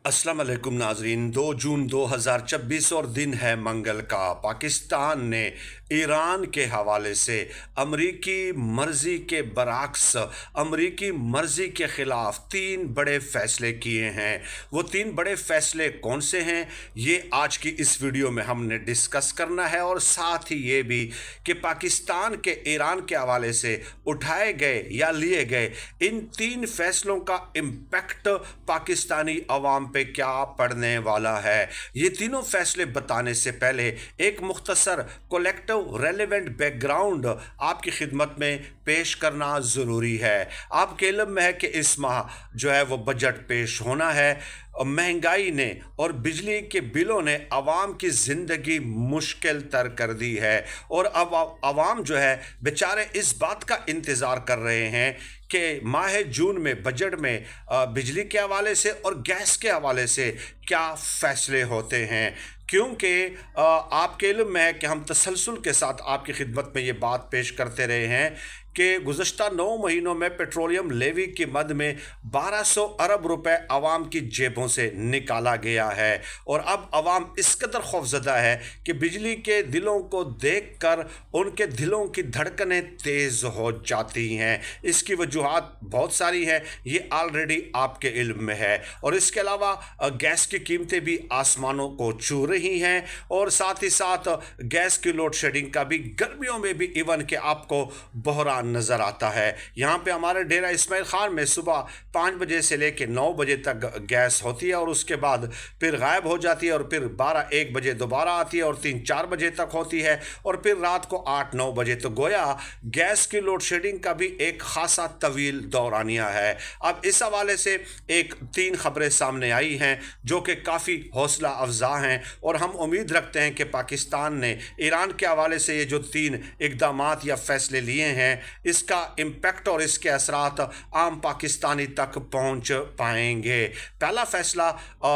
अस्सलाम वालेकुम नाजरीन। 2 जून 2026 और दिन है मंगल का। पाकिस्तान ने ईरान के हवाले से अमरीकी मर्ज़ी के बरअक्स, अमरीकी मर्ज़ी के ख़िलाफ़ 3 बड़े फ़ैसले किए हैं। वो 3 बड़े फ़ैसले कौन से हैं, ये आज की इस वीडियो में हमने डिस्कस करना है। और साथ ही ये भी कि पाकिस्तान के ईरान के हवाले से उठाए गए या लिए गए इन 3 फ़ैसलों का इम्पैक्ट पाकिस्तानी अवाम पे क्या पड़ने वाला है। ये तीनों फैसले बताने से पहले एक मुख्तसर कलेक्टिव रेलेवेंट बैकग्राउंड आपकी खिदमत में पेश करना ज़रूरी है। आपके इल्म में है कि इस माह जो है वो बजट पेश होना है। महंगाई ने और बिजली के बिलों ने आवाम की ज़िंदगी मुश्किल तर कर दी है, और अब आवाम जो है बेचारे इस बात का इंतज़ार कर रहे हैं कि माह जून में बजट में बिजली के हवाले से और गैस के हवाले से क्या फ़ैसले होते हैं। क्योंकि आपके इल्म में है कि हम तसलसल के साथ आपकी खिदमत में ये बात पेश करते रहे हैं कि गुज़श्ता 9 महीनों में पेट्रोलियम लेवी की मद में 1200 अरब रुपए आवाम की जेबों से निकाला गया है। और अब आवाम इस कदर खौफज़दा है कि बिजली के दिलों को देखकर उनके दिलों की धड़कनें तेज़ हो जाती हैं। इसकी वजूहात बहुत सारी हैं, ये ऑलरेडी आपके इल्म में है। और इसके अलावा गैस की कीमतें भी आसमानों को छू रही हैं, और साथ ही साथ गैस की लोड शेडिंग का भी गर्मियों में भी इवन के आपको बहरान नज़र आता है। यहाँ पे हमारे डेरा इस्माइल खान में सुबह 5 बजे से लेकर 9 बजे तक गैस होती है, और उसके बाद फिर गायब हो जाती है, और फिर 12-1 बजे दोबारा आती है, और 3-4 बजे तक होती है, और फिर रात को 8-9 बजे। तो गोया गैस की लोड शेडिंग का भी एक खासा तवील दौरानिया है। अब इस हवाले से 3 खबरें सामने आई हैं जो कि काफ़ी हौसला अफजा हैं, और हम उम्मीद रखते हैं कि पाकिस्तान ने ईरान के हवाले से ये जो 3 इक़दामात या फ़ैसले लिए हैं, इसका इम्पैक्ट और इसके असरात आम पाकिस्तानी तक पहुंच पाएंगे। पहला फ़ैसला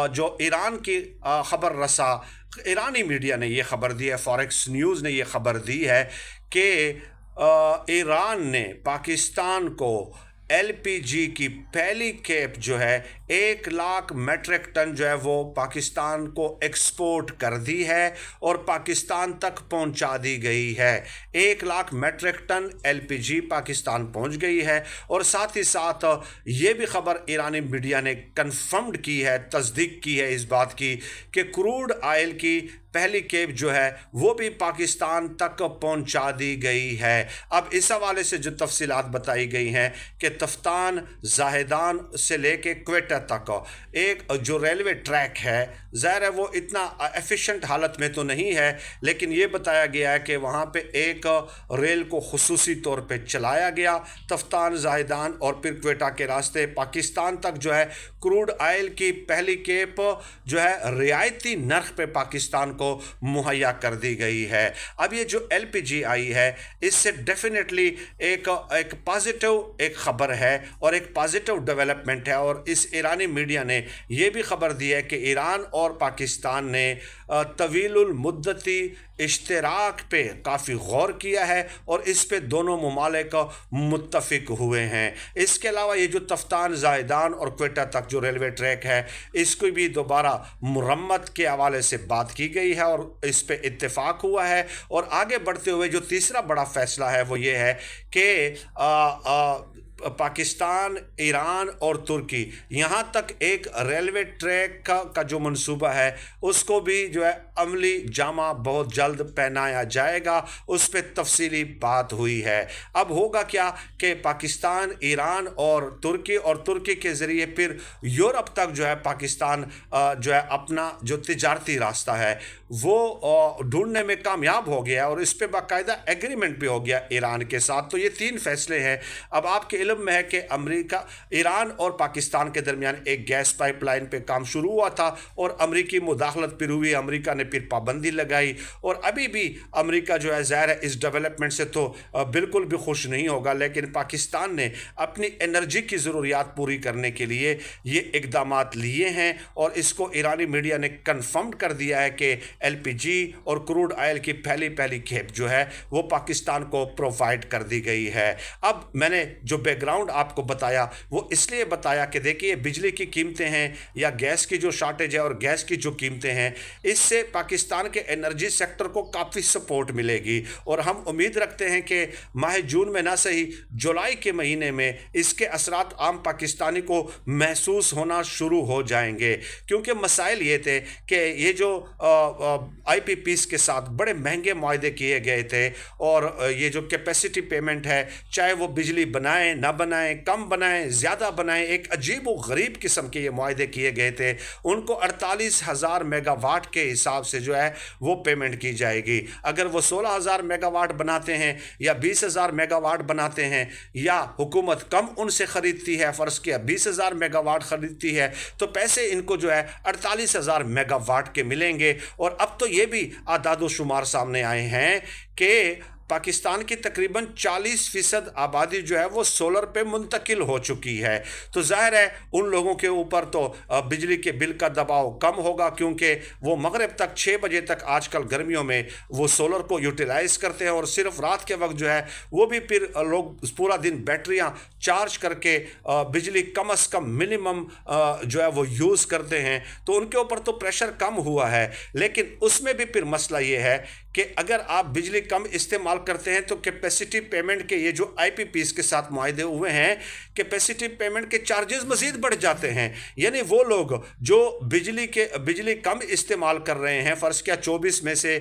जो ईरान की ख़बर रसा ईरानी मीडिया ने यह ख़बर दी है, फॉरेक्स न्यूज़ ने यह ख़बर दी है कि ईरान ने पाकिस्तान को एलपीजी की पहली खेप जो है 1 लाख मेट्रिक टन जो है वो पाकिस्तान को एक्सपोर्ट कर दी है और पाकिस्तान तक पहुंचा दी गई है। 1 lakh metric ton LPG Pakistan पहुंच गई है। और साथ ही साथ ये भी खबर ईरानी मीडिया ने कंफर्म्ड की है, तस्दीक की है इस बात की कि क्रूड ऑयल की पहली खेप जो है वो भी पाकिस्तान तक पहुंचा दी गई है। अब इस हवाले से जो तफसीलात बताई गई हैं कि तफ्तान जाहिदान से लेके क्वेटा तक एक जो रेलवे ट्रैक है, ज़ाहिर है वो इतना एफिशिएंट हालत में तो नहीं है, लेकिन ये बताया गया है कि वहाँ पे एक रेल को खुसूसी तौर पे चलाया गया तफ्तान जाहिदान और फिर क्वेटा के रास्ते पाकिस्तान तक जो है क्रूड ऑयल की पहली खेप जो है रियायती नर्ख पे पाकिस्तान को मुहैया कर दी गई है। अब ये जो एलपीजी आई है इससे डेफिनेटली एक पॉजिटिव एक खबर है और एक पॉजिटिव डेवलपमेंट है। और इस ईरानी मीडिया ने यह भी खबर दी है कि ईरान और पाकिस्तान ने तवीलुल मुद्दती इश्तराक पे काफ़ी गौर किया है और इस पे दोनों ममालिक मुत्तफिक हुए हैं। इसके अलावा ये जो तफ्तान जाहिदान और क्वेटा तक जो रेलवे ट्रैक है इसको भी दोबारा मुरम्मत के हवाले से बात की गई है और इस पे इत्तेफाक हुआ है। और आगे बढ़ते हुए जो तीसरा बड़ा फैसला है वो ये है कि पाकिस्तान, ईरान और तुर्की यहाँ तक एक रेलवे ट्रैक का जो मंसूबा है उसको भी जो है अमली जामा बहुत जल्द पहनाया जाएगा, उस पर तफसीली बात हुई है। अब होगा क्या कि पाकिस्तान, ईरान और तुर्की के ज़रिए फिर यूरोप तक जो है पाकिस्तान जो है अपना जो तिजारती रास्ता है वो ढूंढने में कामयाब हो गया और इस पर बाकायदा एग्रीमेंट भी हो गया ईरान के साथ। तो ये 3 फैसले हैं। अब आपके इल्म में है कि अमेरिका, ईरान और पाकिस्तान के दरमियान एक गैस पाइपलाइन पे काम शुरू हुआ था और अमेरिकी मुदाखलत फिर हुई, अमेरिका ने फिर पाबंदी लगाई और अभी भी अमेरिका जो है ज़ाहिर है इस डेवलपमेंट से तो बिल्कुल भी खुश नहीं होगा, लेकिन पाकिस्तान ने अपनी एनर्जी की ज़रूरियात पूरी करने के लिए ये इक़दामात लिए हैं और इसको ईरानी मीडिया ने कन्फर्म कर दिया है कि एलपीजी और क्रूड ऑयल की पहली खेप जो है वो पाकिस्तान को प्रोवाइड कर दी गई है। अब मैंने जो بیک گراؤنڈ آپ کو بتایا وہ اس لیے بتایا کہ دیکھیے بجلی کی قیمتیں ہیں یا گیس کی جو شارٹیج ہے اور گیس کی جو قیمتیں ہیں اس سے پاکستان کے انرجی سیکٹر کو کافی سپورٹ ملے گی، اور ہم امید رکھتے ہیں کہ ماہ جون میں نہ صحیح جولائی کے مہینے میں اس کے اثرات عام پاکستانی کو محسوس ہونا شروع ہو جائیں گے، کیونکہ مسائل یہ تھے کہ یہ جو آئی پی پیز کے ساتھ بڑے مہنگے معاہدے کیے گئے تھے، اور یہ جو کیپیسٹی پیمنٹ ہے چاہے وہ بجلی بنائیں نہ بنائیں، کم بنائیں زیادہ بنائیں، ایک عجیب و غریب قسم کے یہ معاہدے کیے گئے تھے، ان کو 48,000 میگا واٹ کے حساب سے جو ہے وہ پیمنٹ کی جائے گی۔ اگر وہ 16,000 میگا واٹ بناتے ہیں یا 20,000 میگا واٹ بناتے ہیں، یا حکومت کم ان سے خریدتی ہے، فرض کیا 20,000 میگا واٹ خریدتی ہے، تو پیسے ان کو جو ہے 48,000 میگا واٹ کے ملیں گے۔ اور اب تو یہ بھی اعداد و شمار سامنے آئے ہیں کہ پاکستان کی تقریباً 40% آبادی جو ہے وہ سولر پہ منتقل ہو چکی ہے، تو ظاہر ہے ان لوگوں کے اوپر تو بجلی کے بل کا دباؤ کم ہوگا، کیونکہ وہ مغرب تک 6 بجے تک آج کل گرمیوں میں وہ سولر کو یوٹیلائز کرتے ہیں، اور صرف رات کے وقت جو ہے وہ بھی پھر لوگ پورا دن بیٹریاں چارج کر کے بجلی کم از کم منیمم جو ہے وہ یوز کرتے ہیں، تو ان کے اوپر تو پریشر کم ہوا ہے۔ لیکن اس میں بھی پھر مسئلہ یہ ہے کہ اگر آپ بجلی کم استعمال کرتے ہیں تو کیپیسٹی پیمنٹ کے یہ جو آئی پی پیز کے ساتھ معاہدے ہوئے ہیں، کیپیسٹی پیمنٹ کے چارجز مزید بڑھ جاتے ہیں، یعنی وہ لوگ جو بجلی کم استعمال کر رہے ہیں، فرض کیا 24 میں سے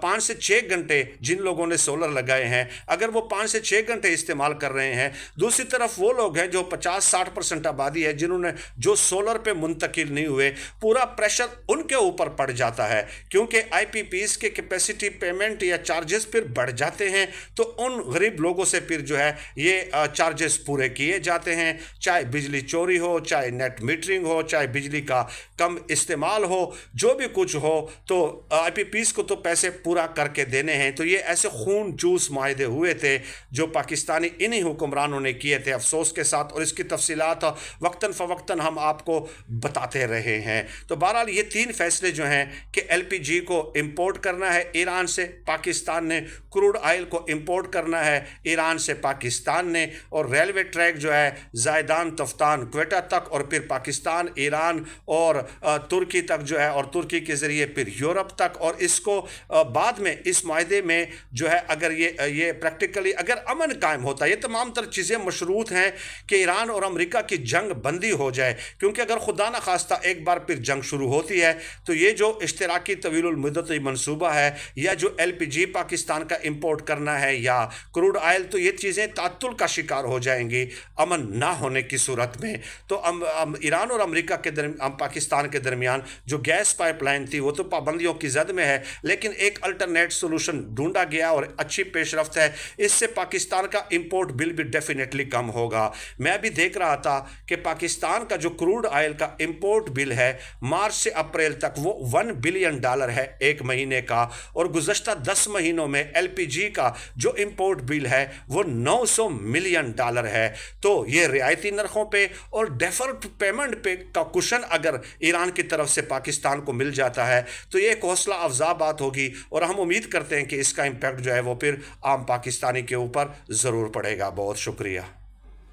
5 سے 6 گھنٹے جن لوگوں نے سولر لگائے ہیں، اگر وہ 5 سے 6 گھنٹے استعمال کر رہے ہیں، دوسری طرف وہ لوگ ہیں جو 50-60% آبادی ہے جنہوں نے جو سولر پہ منتقل نہیں ہوئے، پورا پریشر ان کے اوپر پڑ جاتا ہے، کیونکہ آئی پی پیز کے کیپیسٹی پیمنٹ یا چارجز پھر بڑھ جاتے ہیں، تو ان غریب لوگوں سے پھر جو ہے یہ چارجز پورے کیے جاتے ہیں، چاہے بجلی چوری ہو، چاہے نیٹ میٹرنگ ہو، چاہے بجلی کا کم استعمال ہو، جو بھی کچھ ہو، تو آئی پی پیز کو تو پیسے پورا کر کے دینے ہیں۔ تو یہ ایسے خون چوس معاہدے ہوئے تھے جو پاکستانی انہی حکمرانوں نے کیے تھے افسوس کے ساتھ، اور اس کی تفصیلات وقتاً فوقتاً ہم آپ کو بتاتے رہے ہیں۔ تو بہرحال یہ 3 فیصلے جو ہیں کہ ایل پی جی کو امپورٹ کرنا ہے ایران سے، پاکستان نے کروڈ آئل کو امپورٹ کرنا ہے ایران سے پاکستان نے، اور ریلوے ٹریک جو ہے زائدان تفتان کوئٹہ تک، اور پھر پاکستان ایران اور ترکی تک جو ہے، اور ترکی کے ذریعے پھر یورپ تک، اور اس کو بعد میں اس معاہدے میں جو ہے اگر یہ پریکٹیکلی اگر امن قائم ہوتا ہے، یہ تمام تر چیزیں مشروط ہیں کہ ایران اور امریکہ کی جنگ بندی ہو جائے، کیونکہ اگر خدا نہ خواستہ ایک بار پھر جنگ شروع ہوتی ہے تو یہ جو اشتراکی طویل المدتی منصوبہ ہے، یا جو ایل پی جی پاکستان کا امپورٹ کرنا ہے یا کروڈ آئل، تو یہ چیزیں تعطل کا شکار ہو جائیں گی امن نہ ہونے کی صورت میں۔ تو ایران اور امریکہ کے پاکستان کے درمیان جو گیس پائپ لائن تھی وہ تو پابندیوں کی زد میں ہے، لیکن ایک الٹرنیٹ سولوشن ڈھونڈا گیا اور اچھی پیش رفت ہے، اس سے پاکستان کا امپورٹ بل بھی ڈیفینیٹلی کم ہوگا۔ میں بھی دیکھ رہا تھا کہ پاکستان کا جو کروڈ آئل کا امپورٹ بل ہے مارچ سے اپریل تک وہ $1 بلین ہے ایک مہینے کا، اور گزشتہ 10 مہینوں میں ایل پی جی کا جو امپورٹ بل ہے وہ $900 ملین ہے۔ تو یہ رعایتی نرخوں پہ اور ڈیفرڈ پیمنٹ پہ کا کشن اگر ایران کی طرف سے پاکستان کو مل جاتا ہے تو یہ ایک حوصلہ افزا بات ہوگی، اور ہم امید کرتے ہیں کہ اس کا امپیکٹ جو ہے وہ پھر عام پاکستانی کے اوپر ضرور پڑے گا۔ بہت شکریہ۔